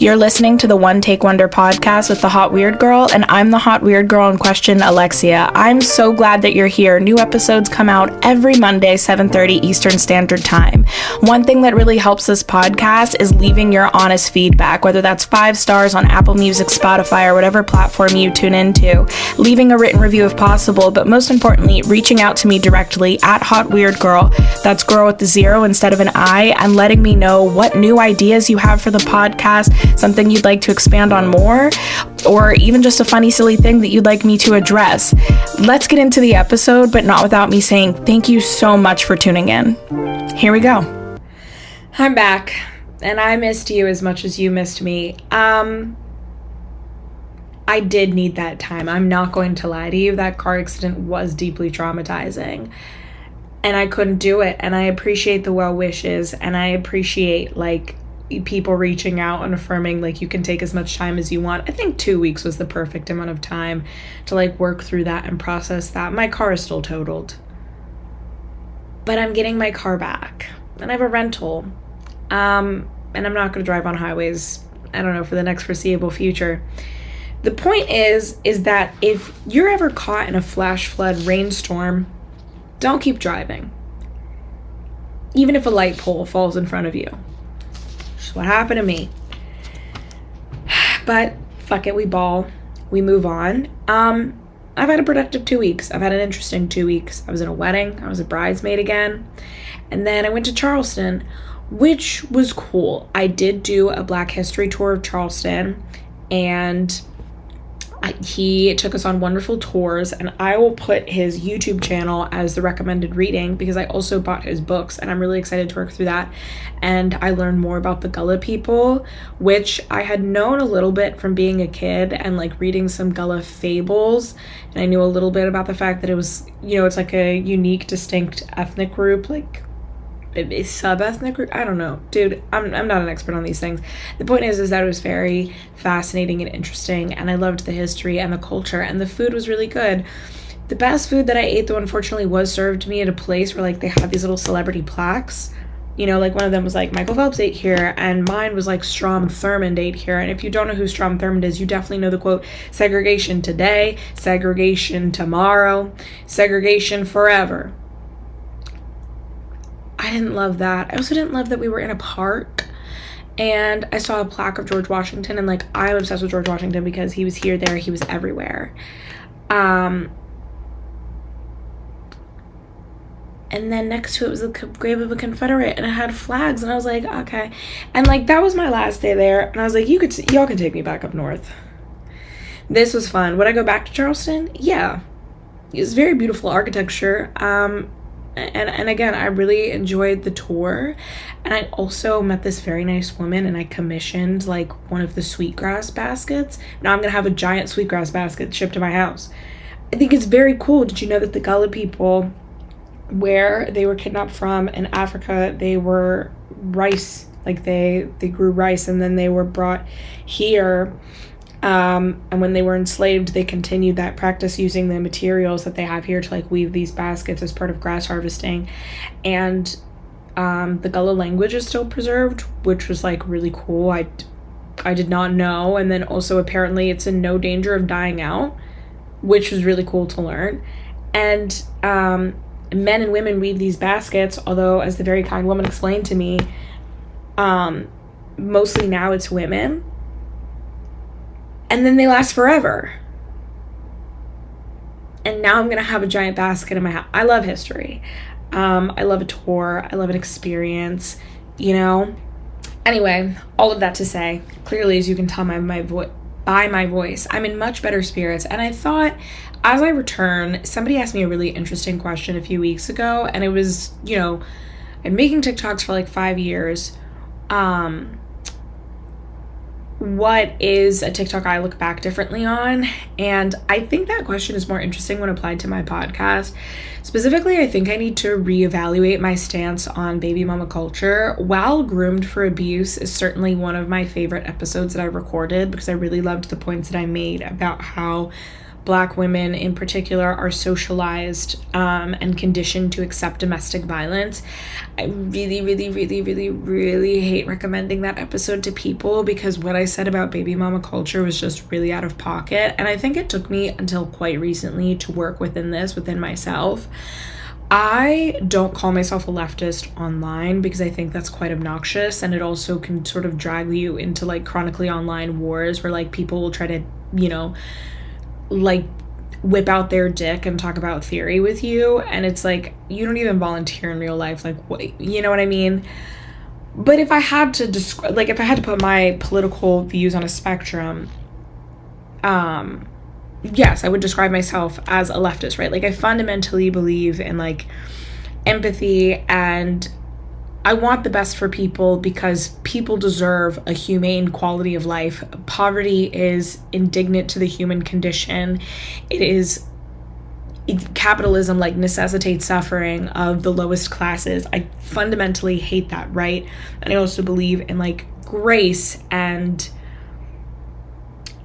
You're listening to the One Take Wonder podcast with the Hot Weird Girl, and I'm the Hot Weird Girl in question, Alexia. I'm so glad that you're here. New episodes come out every Monday, 7:30 Eastern Standard Time. One thing that really helps this podcast is leaving your honest feedback, whether that's 5 stars on Apple Music, Spotify, or whatever platform you tune into. Leaving a written review if possible, but most importantly, reaching out to me directly at Hot Weird Girl, that's girl with the 0 instead of an I, and letting me know what new ideas you have for the podcast, something you'd like to expand on more, or even just a funny, silly thing that you'd like me to address. Let's get into the episode, but not without me saying thank you so much for tuning in. Here we go. I'm back, and I missed you as much as you missed me. I did need that time. I'm not going to lie to you. That car accident was deeply traumatizing, and I couldn't do it. And I appreciate the well wishes, and I appreciate people reaching out and affirming you can take as much time as you want. I think 2 weeks was the perfect amount of time to work through that and process that. My car is still totaled, but I'm getting my car back, and I have a rental, and I'm not going to drive on highways, I don't know, for the next foreseeable future. The point is that if you're ever caught in a flash flood rainstorm, don't keep driving, even if a light pole falls in front of you. That's what happened to me. But fuck it, we ball, we move on. I've had a productive 2 weeks. I've had an interesting 2 weeks. I was in a wedding. I was a bridesmaid again. And then I went to Charleston, which was cool. I did do a Black History tour of Charleston, and he took us on wonderful tours, and I will put his YouTube channel as the recommended reading because I also bought his books, and I'm really excited to work through that. And I learned more about the Gullah people, which I had known a little bit from being a kid and reading some Gullah fables, and I knew a little bit about the fact that it was, it's a unique, distinct ethnic group, a sub-ethnic group. I don't know, dude. I'm not an expert on these things. The point is that it was very fascinating and interesting, and I loved the history and the culture, and the food was really good. The best food that I ate, though, unfortunately, was served to me at a place where they had these little celebrity plaques. One of them was Michael Phelps ate here, and mine was Strom Thurmond ate here. And if you don't know who Strom Thurmond is, you definitely know the quote, segregation today, segregation tomorrow, segregation forever. I didn't love that. I also didn't love that we were in a park and I saw a plaque of George Washington, and I'm obsessed with George Washington because he was here, there, he was everywhere. And then next to it was the grave of a Confederate, and it had flags, and I was like, okay. And that was my last day there, and I was like, y'all can take me back up north. This was fun. Would I go back to Charleston? Yeah. It was very beautiful architecture. And again, I really enjoyed the tour, and I also met this very nice woman, and I commissioned one of the Sweetgrass Baskets. Now I'm gonna have a giant Sweetgrass Basket shipped to my house. I think it's very cool. Did you know that the Gullah people, where they were kidnapped from in Africa, they were rice, they grew rice, and then they were brought here. And when they were enslaved, they continued that practice using the materials that they have here to weave these baskets as part of grass harvesting. And the Gullah language is still preserved, which was really cool. I did not know. And then also apparently it's in no danger of dying out, which was really cool to learn. And men and women weave these baskets, although, as the very kind woman explained to me, mostly now it's women. And then they last forever. And now I'm going to have a giant basket in my house. I love history. I love a tour. I love an experience, Anyway, all of that to say, clearly, as you can tell by my voice, I'm in much better spirits. And I thought, as I return, somebody asked me a really interesting question a few weeks ago. And it was, I've been making TikToks for 5 years. What is a TikTok I look back differently on? And I think that question is more interesting when applied to my podcast. Specifically, I think I need to reevaluate my stance on baby mama culture. While Groomed for Abuse is certainly one of my favorite episodes that I recorded because I really loved the points that I made about how Black women in particular are socialized and conditioned to accept domestic violence. I really, really, really, really, really hate recommending that episode to people because what I said about baby mama culture was just really out of pocket. And I think it took me until quite recently to work within myself. I don't call myself a leftist online because I think that's quite obnoxious, and it also can sort of drag you into like chronically online wars where like people will try to, you know, like whip out their dick and talk about theory with you, and it's like you don't even volunteer in real life, like what, you know what I mean? But if I had to describe, like if I had to put my political views on a spectrum, yes, I would describe myself as a leftist, right? Like I fundamentally believe in like empathy, and I want the best for people because people deserve a humane quality of life. Poverty is indignant to the human condition. Capitalism like necessitates suffering of the lowest classes. I fundamentally hate that, right? And I also believe in like grace and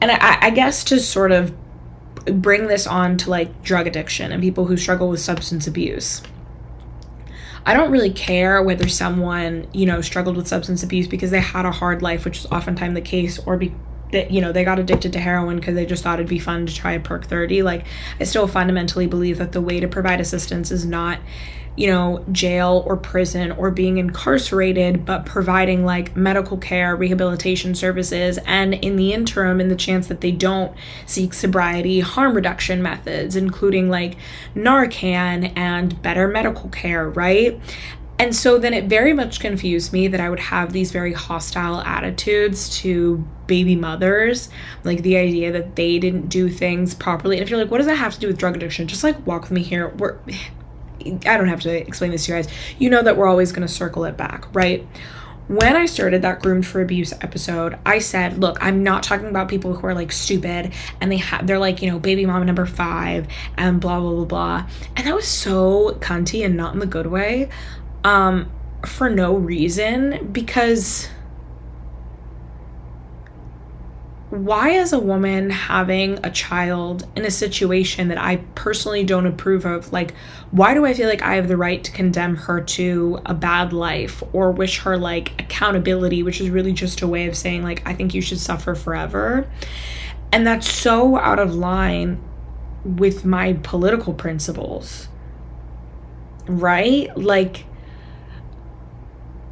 I guess to sort of bring this on to like drug addiction and people who struggle with substance abuse. I don't really care whether someone, you know, struggled with substance abuse because they had a hard life, which is oftentimes the case, or that, you know, they got addicted to heroin because they just thought it'd be fun to try a perk 30. Like, I still fundamentally believe that the way to provide assistance is not, you know, jail or prison or being incarcerated, but providing like medical care, rehabilitation services, and in the interim, in the chance that they don't seek sobriety, harm reduction methods, including like Narcan and better medical care, right? And so then it very much confused me that I would have these very hostile attitudes to baby mothers, like the idea that they didn't do things properly. And if you're like, what does that have to do with drug addiction? Just like walk with me here. I don't have to explain this to you guys. You know that we're always going to circle it back, right? When I started that Groomed for Abuse episode, I said, look, I'm not talking about people who are like stupid and they're like, you know, baby mama number 5 and blah, blah, blah, blah. And that was so cunty and not in the good way, for no reason, because why is a woman having a child in a situation that I personally don't approve of? Like, why do I feel like I have the right to condemn her to a bad life or wish her like accountability, which is really just a way of saying like, I think you should suffer forever. And that's so out of line with my political principles, right? Like,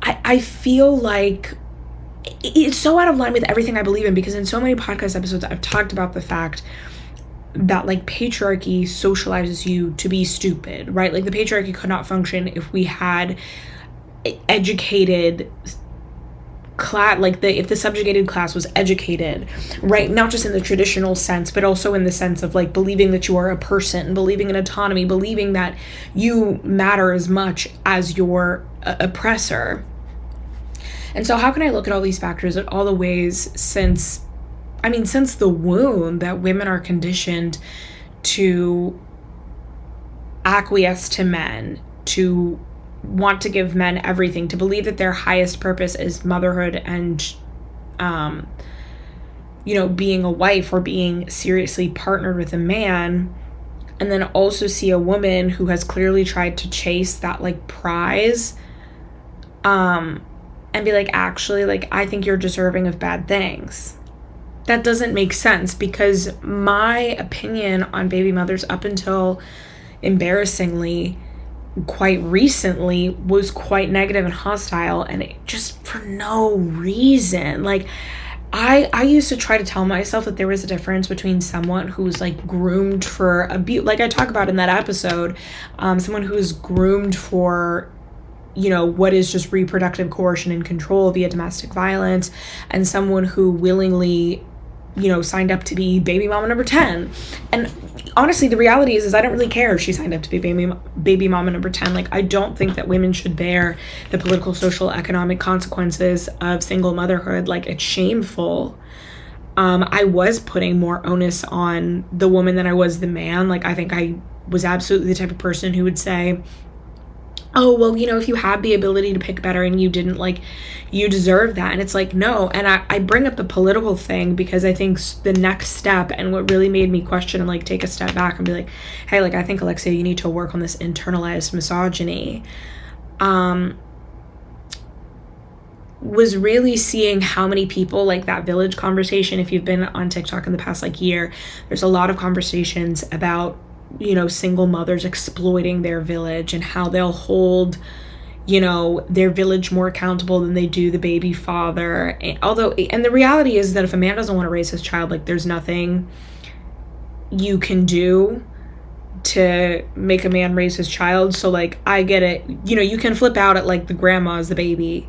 I feel like it's so out of line with everything I believe in, because in so many podcast episodes I've talked about the fact that like patriarchy socializes you to be stupid, right? Like the patriarchy could not function if we had educated class, like if the subjugated class was educated, right? Not just in the traditional sense, but also in the sense of like believing that you are a person, believing in autonomy, believing that you matter as much as your oppressor. And so how can I look at all these factors, at all the ways since the womb that women are conditioned to acquiesce to men, to want to give men everything, to believe that their highest purpose is motherhood and, you know, being a wife or being seriously partnered with a man, and then also see a woman who has clearly tried to chase that like prize, and be like, actually, like, I think you're deserving of bad things. That doesn't make sense, because my opinion on baby mothers up until embarrassingly quite recently was quite negative and hostile, and it just for no reason. Like, I used to try to tell myself that there was a difference between someone who's like groomed for abuse, like I talk about in that episode, someone who is groomed for, you know, what is just reproductive coercion and control via domestic violence, and someone who willingly, you know, signed up to be baby mama number 10. And honestly, the reality is I don't really care if she signed up to be baby mama number 10. Like, I don't think that women should bear the political, social, economic consequences of single motherhood. Like, it's shameful. I was putting more onus on the woman than I was the man. Like, I think I was absolutely the type of person who would say, oh, well, if you have the ability to pick better and you didn't, like, you deserve that. And it's like, no. And I bring up the political thing because I think the next step, and what really made me question and, like, take a step back and be like, hey, like, I think, Alexia, you need to work on this internalized misogyny, was really seeing how many people, like that village conversation, if you've been on TikTok in the past, like, year, there's a lot of conversations about, single mothers exploiting their village and how they'll hold, their village more accountable than they do the baby father. And the reality is that if a man doesn't want to raise his child, like, there's nothing you can do to make a man raise his child. So, like, I get it. You can flip out at, like, the grandma's the baby,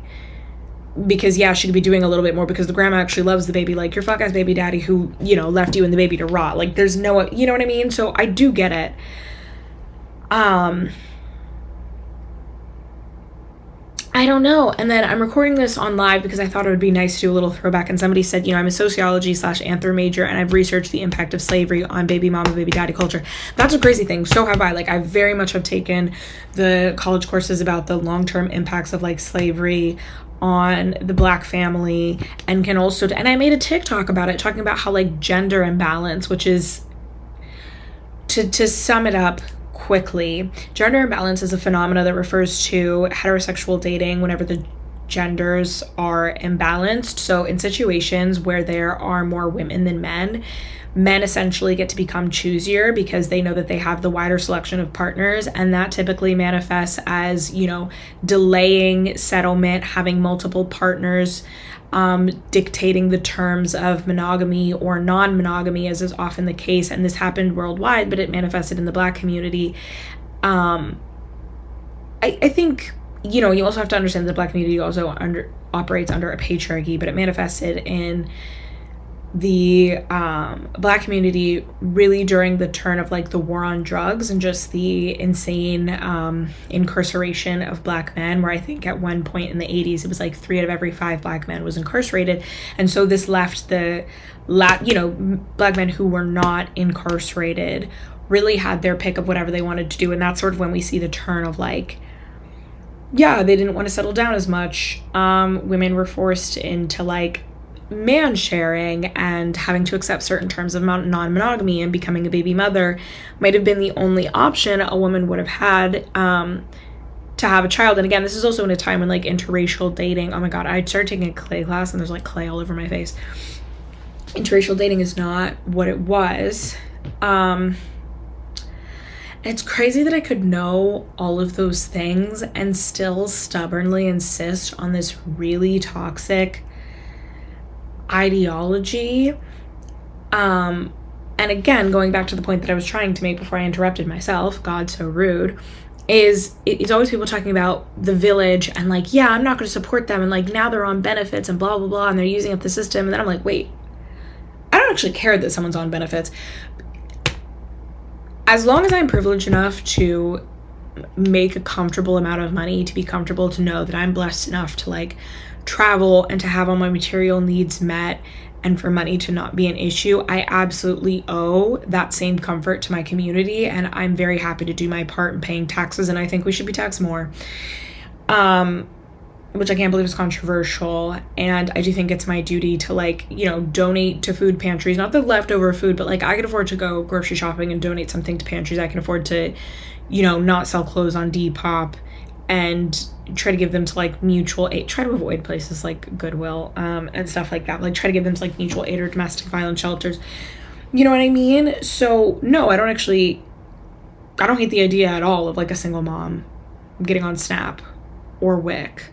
because, yeah, she could be doing a little bit more because the grandma actually loves the baby, like your fuck-ass baby daddy who, left you and the baby to rot. Like, there's no, you know what I mean? So I do get it. I don't know. And then I'm recording this on live because I thought it would be nice to do a little throwback. And somebody said, I'm a sociology/anthro major, and I've researched the impact of slavery on baby mama, baby daddy culture. That's a crazy thing. So have I. Like, I very much have taken the college courses about the long-term impacts of, like, slavery on the Black family, and can also, and I made a TikTok about it, talking about how, like, gender imbalance, which is, to sum it up quickly, gender imbalance is a phenomena that refers to heterosexual dating whenever the genders are imbalanced. So in situations where there are more women than men essentially get to become choosier because they know that they have the wider selection of partners, and that typically manifests as, delaying settlement, having multiple partners, dictating the terms of monogamy or non-monogamy, as is often the case. And this happened worldwide, but it manifested in the Black community. I think, you also have to understand that the Black community also operates under a patriarchy, but it manifested in the Black community really during the turn of, like, the war on drugs and just the insane incarceration of Black men, where I think at one point in the 80s it was like 3 out of every 5 Black men was incarcerated. And so this left the Black men who were not incarcerated really had their pick of whatever they wanted to do. And that's sort of when we see the turn of, like, yeah, they didn't want to settle down as much. Women were forced into, like, man sharing and having to accept certain terms of non-monogamy, and becoming a baby mother might have been the only option a woman would have had to have a child. And again, this is also in a time when, like, interracial dating, oh my god, I started taking a clay class and there's, like, clay all over my face. Interracial dating is not what it was. It's crazy that I could know all of those things and still stubbornly insist on this really toxic ideology. And again, going back to the point that I was trying to make before I interrupted myself, God, so rude, is it's always people talking about the village and, like, yeah, I'm not going to support them, and, like, now they're on benefits and blah blah blah, and they're using up the system. And then I'm like, wait, I don't actually care that someone's on benefits. As long as I'm privileged enough to make a comfortable amount of money, to be comfortable, to know that I'm blessed enough to, like, travel and to have all my material needs met, and for money to not be an issue, I absolutely owe that same comfort to my community, and I'm very happy to do my part in paying taxes, and I think we should be taxed more, which I can't believe is controversial. And I do think it's my duty to, like, donate to food pantries, not the leftover food, but, like, I can afford to go grocery shopping and donate something to pantries. I can afford to, not sell clothes on Depop and try to give them to, like, mutual aid, try to avoid places like Goodwill and stuff like that, like, try to give them to, like, mutual aid or domestic violence shelters, you know what I mean? So no, I don't hate the idea at all of, like, a single mom getting on Snap or Wick.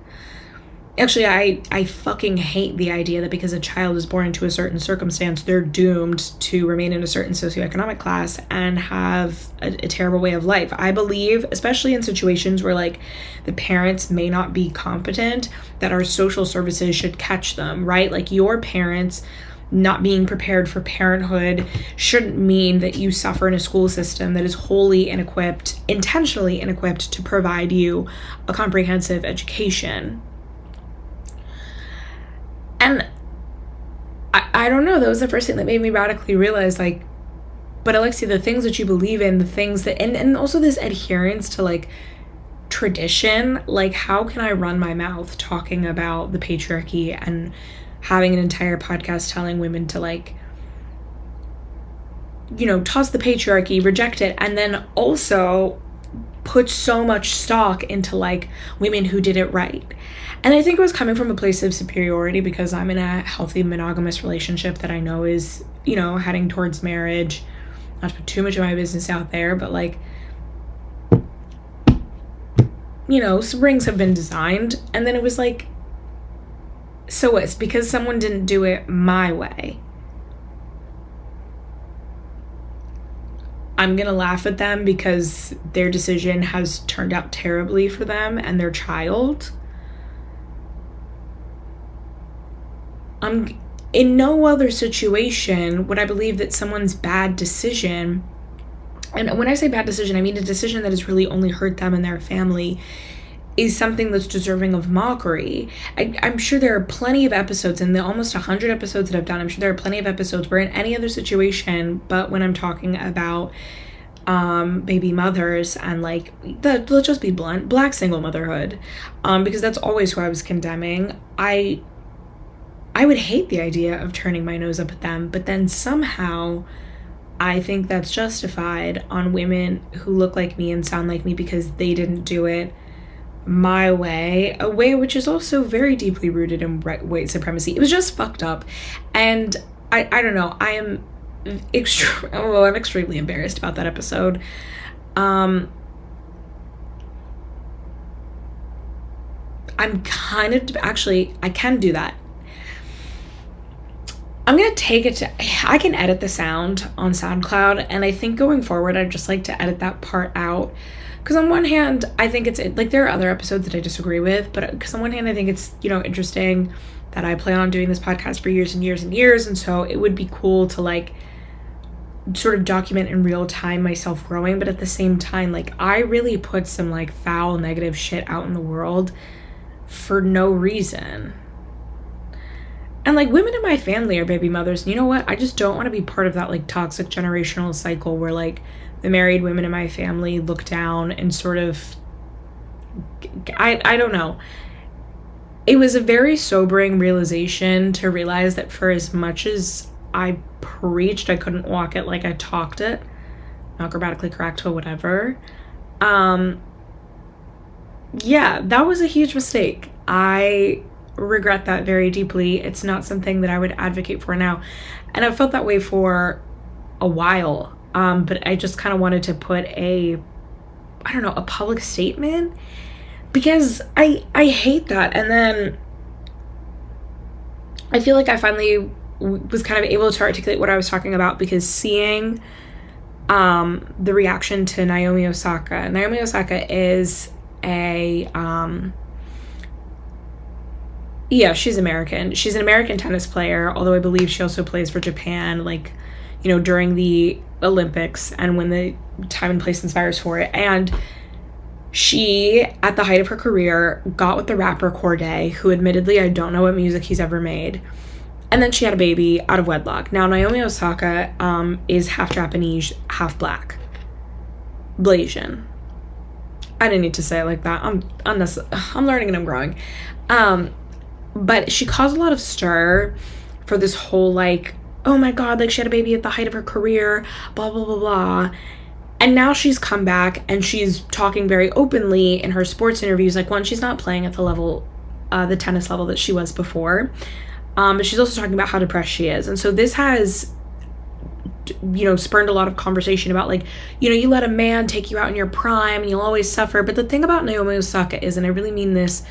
Actually, I fucking hate the idea that because a child is born into a certain circumstance, they're doomed to remain in a certain socioeconomic class and have a terrible way of life. I believe, especially in situations where, like, the parents may not be competent, that our social services should catch them, right? Like, your parents not being prepared for parenthood shouldn't mean that you suffer in a school system that is wholly intentionally inequipped to provide you a comprehensive education. And I don't know, that was the first thing that made me radically realize, like, but Alexia, the things that you believe in, the things that, and also this adherence to, like, tradition, like, how can I run my mouth talking about the patriarchy and having an entire podcast telling women to, like, you know, toss the patriarchy, reject it, and then also put so much stock into, like, women who did it right. And I think it was coming from a place of superiority because I'm in a healthy monogamous relationship that I know is, you know, heading towards marriage. Not to put too much of my business out there, but, like, you know, some rings have been designed. And then it was like, so it's because someone didn't do it my way, I'm gonna laugh at them because their decision has turned out terribly for them and their child. In no other situation would I believe that someone's bad decision, and when I say bad decision, I mean a decision that has really only hurt them and their family, is something that's deserving of mockery. I'm sure there are plenty of episodes, in the almost 100 episodes that I've done, I'm sure there are plenty of episodes where in any other situation, but when I'm talking about baby mothers and, like, let's just be blunt, Black single motherhood, because that's always who I was condemning, I would hate the idea of turning my nose up at them, but then somehow I think that's justified on women who look like me and sound like me because they didn't do it my way, a way which is also very deeply rooted in white supremacy. It was just fucked up. And I don't know, I'm extremely embarrassed about that episode. I'm kind of, actually, I can do that. I'm going to take it to, I can edit the sound on SoundCloud, and I think going forward, I'd just like to edit that part out. Because on one hand, I think it's, like, there are other episodes that I disagree with, but because on one hand, I think it's, you know, interesting that I plan on doing this podcast for years and years and years, and so it would be cool to, like, sort of document in real time myself growing, but at the same time, like, I really put some, like, foul, negative shit out in the world for no reason. And, like, women in my family are baby mothers, and you know what? I just don't want to be part of that, like, toxic generational cycle where, like, the married women in my family look down and sort of, I don't know. It was a very sobering realization to realize that for as much as I preached I couldn't walk it like I talked it, not grammatically correct or whatever, yeah, that was a huge mistake. I regret that very deeply. It's not something that I would advocate for now, and I've felt that way for a while, but I just kind of wanted to put a public statement, because I hate that. And then I feel like I finally was kind of able to articulate what I was talking about, because seeing the reaction to Naomi Osaka. Naomi Osaka is she's American. She's an American tennis player, although I believe she also plays for Japan, like, you know, during the Olympics and when the time and place inspires for it. And she, at the height of her career, got with the rapper Corday, who admittedly I don't know what music he's ever made. And then she had a baby out of wedlock. Now, Naomi Osaka is half Japanese, half Black. Blasian. I didn't need to say it like that. I'm learning and I'm growing. But she caused a lot of stir for this whole, like, oh my God, like, she had a baby at the height of her career, blah, blah, blah, blah. And now she's come back and she's talking very openly in her sports interviews. Like, one, she's not playing at the level, the tennis level that she was before. But she's also talking about how depressed she is. And so this has, you know, spurned a lot of conversation about, like, you know, you let a man take you out in your prime and you'll always suffer. But the thing about Naomi Osaka is, and I really mean this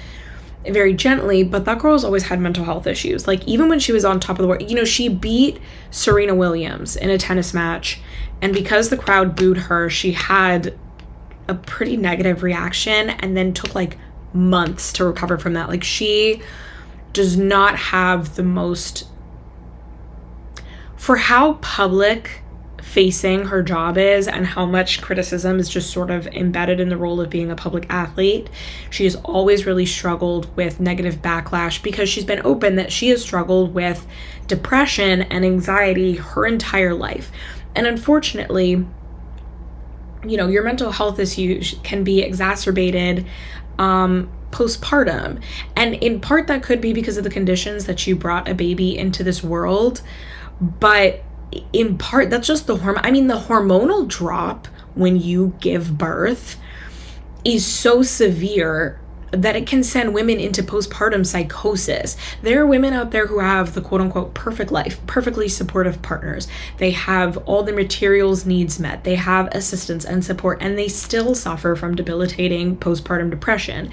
very gently, but that girl's always had mental health issues. Like, even when she was on top of the world, you know, she beat Serena Williams in a tennis match, and because the crowd booed her, she had a pretty negative reaction and then took, like, months to recover from that. Like, she does not have the most, for how public facing her job is and how much criticism is just sort of embedded in the role of being a public athlete. She has always really struggled with negative backlash because she's been open that she has struggled with depression and anxiety her entire life. And unfortunately, your mental health issues can be exacerbated postpartum. And in part, that could be because of the conditions that you brought a baby into this world. But in part, that's just the hormone. I mean, the hormonal drop when you give birth is so severe that it can send women into postpartum psychosis. There are women out there who have the quote unquote perfect life, perfectly supportive partners. They have all the materials needs met. They have assistance and support, and they still suffer from debilitating postpartum depression.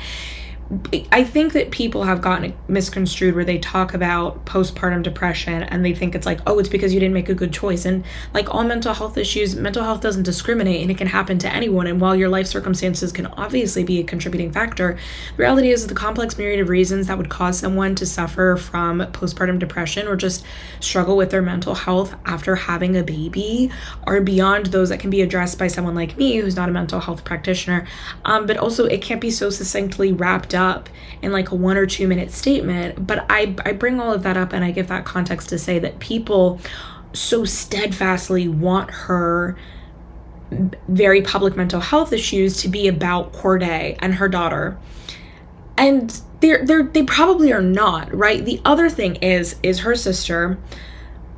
I think that people have gotten it misconstrued where they talk about postpartum depression and they think it's like, oh, it's because you didn't make a good choice. And like all mental health issues, mental health doesn't discriminate, and it can happen to anyone. And while your life circumstances can obviously be a contributing factor, the reality is the complex myriad of reasons that would cause someone to suffer from postpartum depression or just struggle with their mental health after having a baby are beyond those that can be addressed by someone like me, who's not a mental health practitioner. But also it can't be so succinctly wrapped up in like a 1 or 2 minute statement. But I bring all of that up and I give that context to say that people so steadfastly want her very public mental health issues to be about Corday and her daughter, and they probably are not, right? The other thing is her sister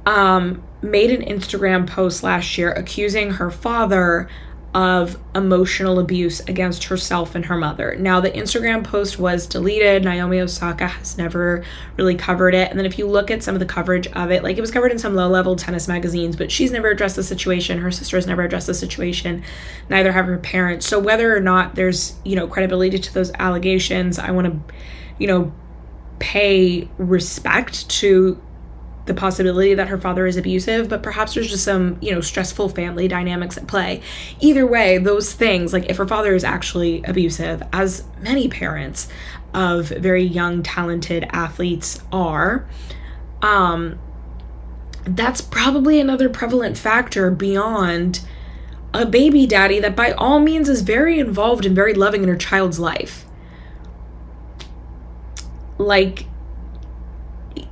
made an Instagram post last year accusing her father of emotional abuse against herself and her mother. Now, the Instagram post was deleted. Naomi Osaka has never really covered it. And then if you look at some of the coverage of it, like it was covered in some low-level tennis magazines, but she's never addressed the situation. Her sister has never addressed the situation. Neither have her parents. So whether or not there's, credibility to those allegations, I want to, pay respect to the possibility that her father is abusive, but perhaps there's just some, stressful family dynamics at play. Either way, those things, like if her father is actually abusive, as many parents of very young, talented athletes are, that's probably another prevalent factor beyond a baby daddy that by all means is very involved and very loving in her child's life. Like,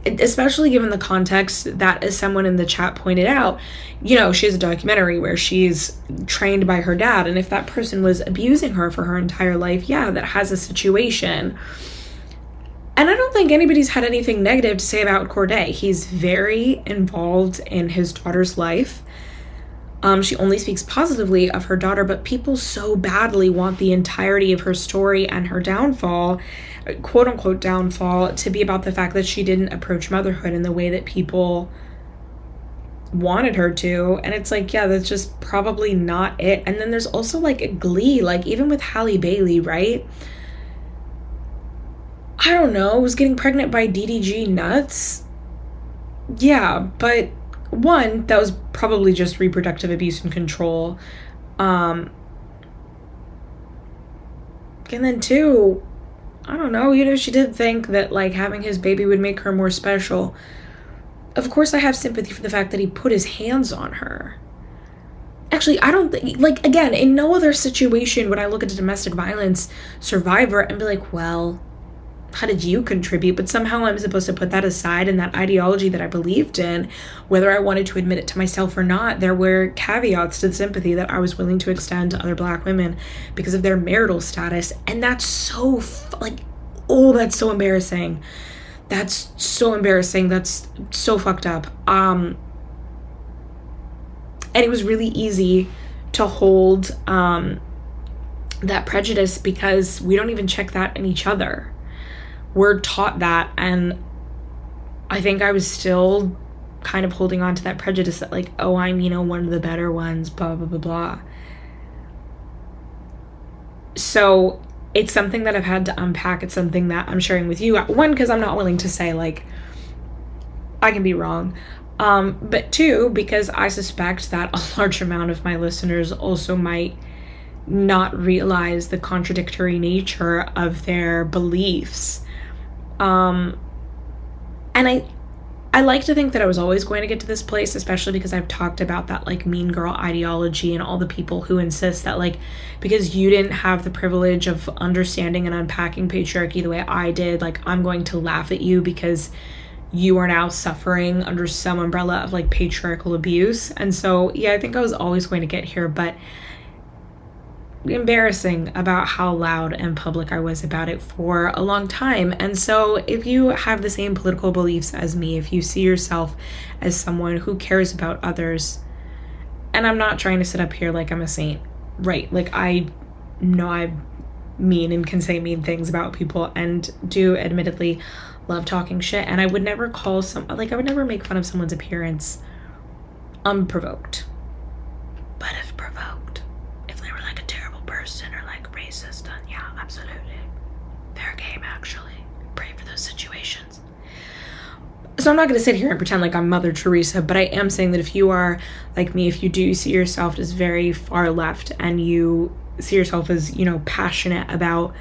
especially given the context that, as someone in the chat pointed out, she has a documentary where she's trained by her dad, and if that person was abusing her for her entire life, that has a situation. And I don't think anybody's had anything negative to say about Corday. He's very involved in his daughter's life. She only speaks positively of her daughter, but people so badly want the entirety of her story and her downfall, quote unquote downfall, to be about the fact that she didn't approach motherhood in the way that people wanted her to. And it's like, that's just probably not it. And then there's also like a glee, like even with Halle Bailey, right? I don't know, was getting pregnant by DDG nuts. Yeah, but one, that was probably just reproductive abuse and control. And then two, I don't know, she did think that like having his baby would make her more special. Of course, I have sympathy for the fact that he put his hands on her. Actually, I don't think, like, again, in no other situation would I look at a domestic violence survivor and be like, well, how did you contribute? But somehow I'm supposed to put that aside, and that ideology that I believed in, whether I wanted to admit it to myself or not, there were caveats to the sympathy that I was willing to extend to other Black women because of their marital status. And that's so, that's so embarrassing. That's so embarrassing. That's so fucked up. And it was really easy to hold that prejudice because we don't even check that in each other. We're taught that, and I think I was still kind of holding on to that prejudice that like, oh, I'm, one of the better ones, blah, blah, blah, blah. So it's something that I've had to unpack. It's something that I'm sharing with you. One, because I'm not willing to say like, I can be wrong. But two, because I suspect that a large amount of my listeners also might not realize the contradictory nature of their beliefs. And I like to think that I was always going to get to this place, especially because I've talked about that like mean girl ideology and all the people who insist that like, because you didn't have the privilege of understanding and unpacking patriarchy the way I did, like I'm going to laugh at you because you are now suffering under some umbrella of like patriarchal abuse. And so, I think I was always going to get here, but embarrassing about how loud and public I was about it for a long time. And so if you have the same political beliefs as me, if you see yourself as someone who cares about others, and I'm not trying to sit up here like I'm a saint, right? Like, I know I'm mean and can say mean things about people and do admittedly love talking shit, and I would never I would never make fun of someone's appearance unprovoked. But if provoked, if they were like a terrible person or like racist, then yeah, absolutely. Fair game, actually. Pray for those situations. So I'm not going to sit here and pretend like I'm Mother Teresa, but I am saying that if you are like me, if you do see yourself as very far left and you see yourself as, passionate about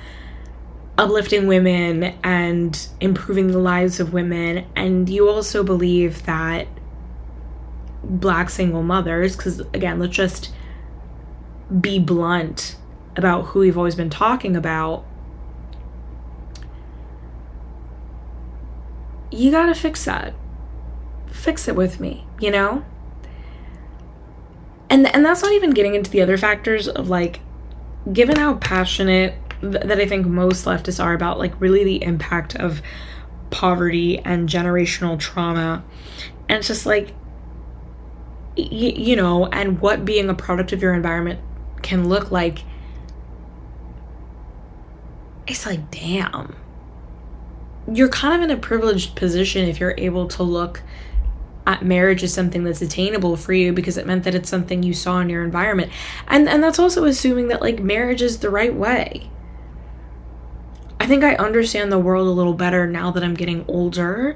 uplifting women and improving the lives of women, and you also believe that Black single mothers, because again, let's just be blunt about who we've always been talking about, you gotta fix that. Fix it with me, And that's not even getting into the other factors of like, given how passionate that I think most leftists are about like really the impact of poverty and generational trauma, and it's just like, and what being a product of your environment can look like, it's like, damn, you're kind of in a privileged position if you're able to look at marriage as something that's attainable for you because it meant that it's something you saw in your environment. And that's also assuming that like marriage is the right way. I think I understand the world a little better now that I'm getting older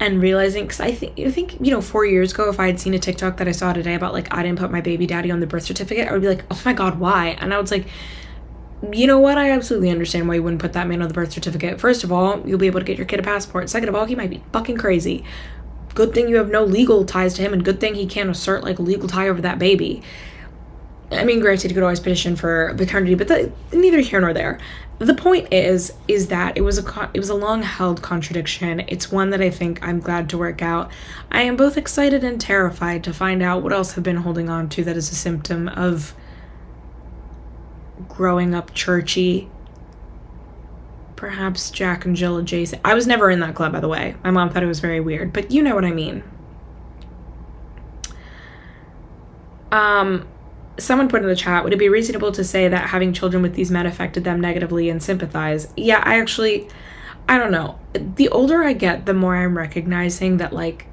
and realizing, because I think 4 years ago, if I had seen a TikTok that I saw today about like, I didn't put my baby daddy on the birth certificate, I would be like, oh my God, why? And I was like, you know what? I absolutely understand why you wouldn't put that man on the birth certificate. First of all, you'll be able to get your kid a passport. Second of all, he might be fucking crazy. Good thing you have no legal ties to him, and good thing he can't assert like a legal tie over that baby. I mean, granted, you could always petition for paternity, but neither here nor there. The point is that it was a long-held contradiction. It's one that I think I'm glad to work out. I am both excited and terrified to find out what else I've been holding on to that is a symptom of growing up churchy. Perhaps Jack and Jill adjacent. I was never in that club, by the way. My mom thought it was very weird, but you know what I mean. Someone put in the chat, would it be reasonable to say that having children with these men affected them negatively and sympathize? Yeah, I don't know. The older I get, the more I'm recognizing that, like,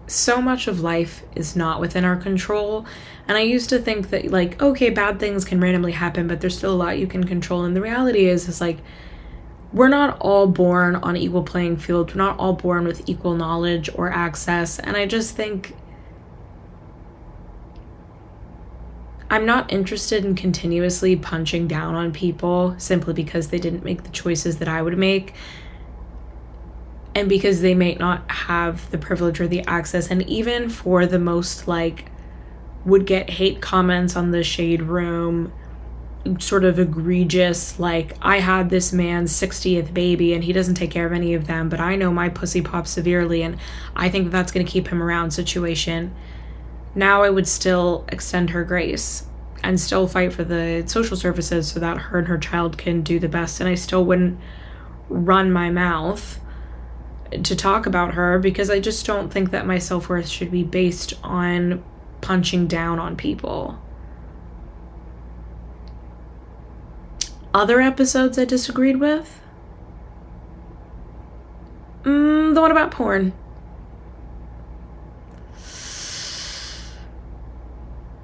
so much of life is not within our control. And I used to think that, like, okay, bad things can randomly happen, but there's still a lot you can control. And the reality is like, we're not all born on equal playing fields. We're not all born with equal knowledge or access. And I just think I'm not interested in continuously punching down on people simply because they didn't make the choices that I would make, and because they may not have the privilege or the access. And even for the most, like, would get hate comments on the Shade Room, sort of egregious, like, I had this man's 60th baby and he doesn't take care of any of them, but I know my pussy pops severely and I think that's going to keep him around situation. Now I would still extend her grace and still fight for the social services so that her and her child can do the best. And I still wouldn't run my mouth to talk about her because I just don't think that my self-worth should be based on punching down on people. Other episodes I disagreed with? The one about porn.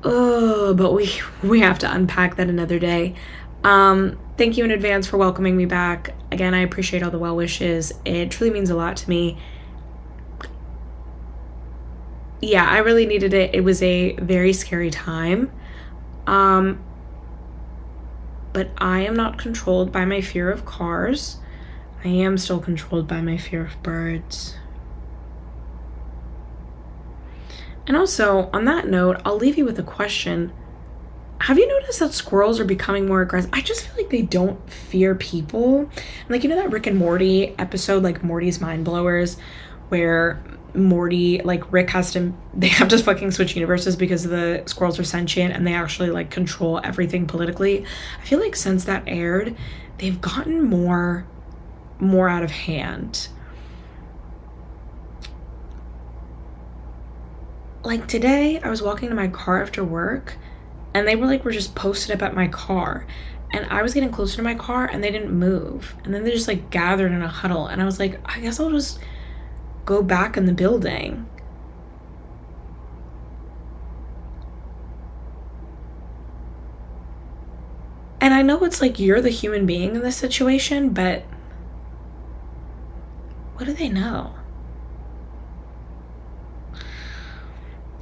Oh, but we have to unpack that another day. Thank you in advance for welcoming me back. Again, I appreciate all the well wishes. It truly means a lot to me. Yeah, I really needed it. It was a very scary time. But I am not controlled by my fear of cars. I am still controlled by my fear of birds. And also, on that note, I'll leave you with a question. Have you noticed that squirrels are becoming more aggressive? I just feel like they don't fear people. Like, that Rick and Morty episode, like Morty's Mind Blowers, where Morty, like Rick they have to fucking switch universes because the squirrels are sentient and they actually like control everything politically. I feel like since that aired, they've gotten more out of hand. Like today, I was walking to my car after work and they were just posted up at my car. And I was getting closer to my car and they didn't move. And then they just like gathered in a huddle. And I was like, I guess I'll just go back in the building. And I know it's like you're the human being in this situation, but what do they know?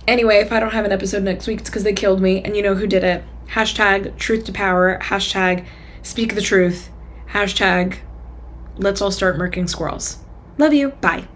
Anyway, if I don't have an episode next week, it's because they killed me, and you know who did it. Hashtag truth to power. Hashtag speak the truth. Hashtag let's all start murking squirrels. Love you. Bye.